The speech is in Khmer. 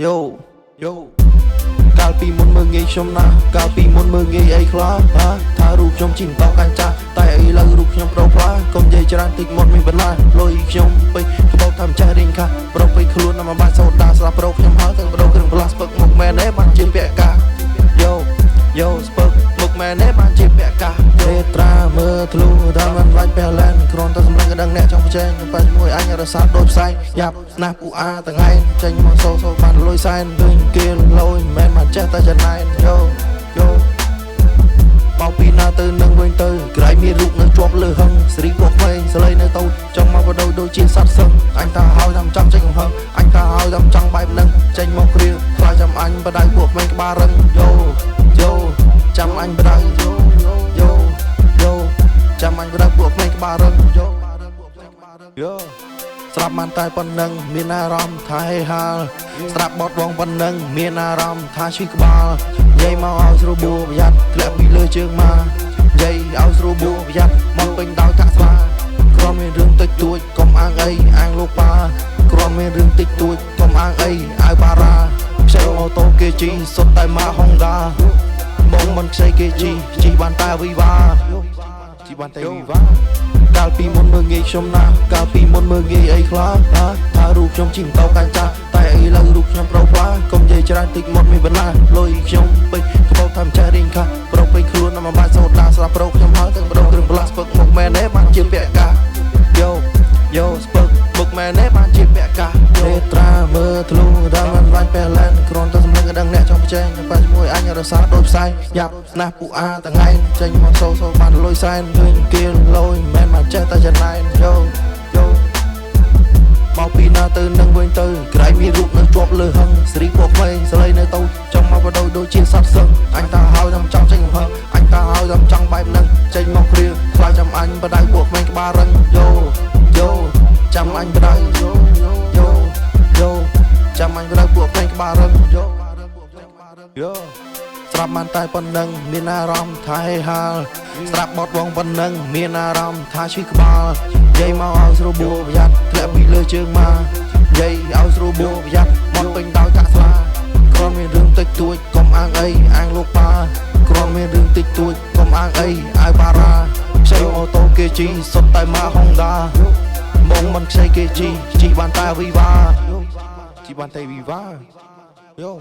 Yo, yo. Cao pi muốn mơ nghe trong na, cao pi muốn mơ nghe ấy khóa, tha rụp trong chìm tao canh cha, tay ấy là rụp trong đầu khóa, con dây cho tịch một mình vẫn là lôi trong bay, cái bao tham cha đình ca, bao bay khluôn nằm bàn sau đá sập bao trong hóa từng bao từng plus bậc một mẹ nếp bàn chìm bẹ ca, yo, yo, bậc một mẹ nếp bàn chìm bẹ ca, Petra mơ thlu đam ăn vạch bè lên, kron ta sắm lên cái đằng nẹ trong trên, phải môi anh ở sát đôi say, nhap nap ua từng ngày, tranh mong sâu sâu bàn lôi sai, đừng kia lôi men mà chết ta chân này, yo, yo. Bao pi na từ nâng quên từ, cái mi rụng nâng chọc lừa hăng, sri buộc mây, sợi nơi tàu, trong mau vào đôi chia sát sân, anh ta hao dăm trăm tranh hăng, anh ta hao dăm trăm bài nâng, tranh mong kia, khoai chăm anh và đại buộc mây ba răng, yo, yo, chăm anh và đại, yo, yo, yo, chăm anh và đại buộc mây ba răng, yo, yo. Srap man taiប៉ុណ្ណឹងមានអារម្មណ៍ថាហេហាលស្រាប់បត់បងប៉ុណ្ណឹងមានអារម្មណ៍ថាឈឺក្បាលនិយាយមកឲ្យស្រួលបួប្រយ័ត្នធ្លាក់ពីលើជើងមកនិយាយឲ្យស្រួលបួប្រយ័ត្នមកពេញដោយកាក់ស្វាគ្រាន់មានរឿងតិចតួចកុំអាងអីអាងលោកប៉ាគ្រាន់មានរឿងតិចតួចកុំអាងអីអាវបារ៉ាខ្ចីអូតូគេជីសុទ្ធតែមកហុងដាបងមិនខ្ចីគេជីបានតែវីវ៉ាជីបានតែវីវ៉ាកាលពីមុនមើងងាយខ្ញុំណាកាលពីមុនមើងងាយអីខ្លះថារូបខ្ញុំជីមតោកាញ់ចាស់តែឥឡូវរូបខ្ញុំប្រុសផ្លាកុំនិយាយច្រើនតិចមកមានបណ្ណាលុយខ្ញុំពេញក្បោតាមចាស់រៀងខាប្រុសពេញខ្លួនតាមបាច់សូដាស្រាប់ប្រុសខ្ញុំហើយទាំងប្រុសគ្រឿងប្លាស្ពឹកមកមែនទេបានជាពាក់កាយោយោស្ពឹកមកមែនទេបានជាពាក់កាទេត្រាមើលធ្លុះដល់មិនបាញ់ពេលឡែនគ្រាន់តែសម្លឹងក៏ដឹងអ្នកចង់ចែងតែជាមួយអញរសារដូចផ្សាយយ៉ាប់ណាស់ពូអាថ្ងៃចេញមកសូបានលុយសែនឃើញគេលុយមែនមកចេះតែចំណែនយោយោមកពីណាទៅនឹងវិញទៅក្រៃមានរូបនៅជាប់លើហឹងស្រីពួកផ្លេងស្រីនៅទៅចង់មកបដូរដូចជាសត្វសឹងអញតាហើយតាមចង់ចេញកំហឹងអញតាហើយតាមចង់បែបហ្នឹងចេញមកគ្រាខ្លាចចាំអញបដៅពួកក្មេងក្បាលរឹងយោយោចាំអញបដៅយោយោយោចាំអញបដៅពួកក្មេងក្បាលរឹងយោយោស្រាប់បានតែប៉ុណ្ណឹងមានអារម្មណ៍ថាហេហាលស្រាប់បត់បងប៉ុណ្ណឹងមានអារម្មណ៍ថាឈឺក្បាលនិយាយមកឲ្យស្រួលបួប្រយ័ត្នធ្លាក់ពីលើជើងមកនិយាយឲ្យស្រួលបួប្រយ័ត្នមកពេញដោយកាក់ស្លាគ្រាន់មានរឿងតិចតួចកុំអាងអីអាងលោកប៉ាគ្រាន់មានរឿងតិចតួចកុំអាងអីអាវបារ៉ាខ្ចីអូតូគេជីសុទ្ធតែមកហុងដាមកមិនខ្ចីគេជីបានតែវីវ៉ាជីបានតែវីវ៉ាយោ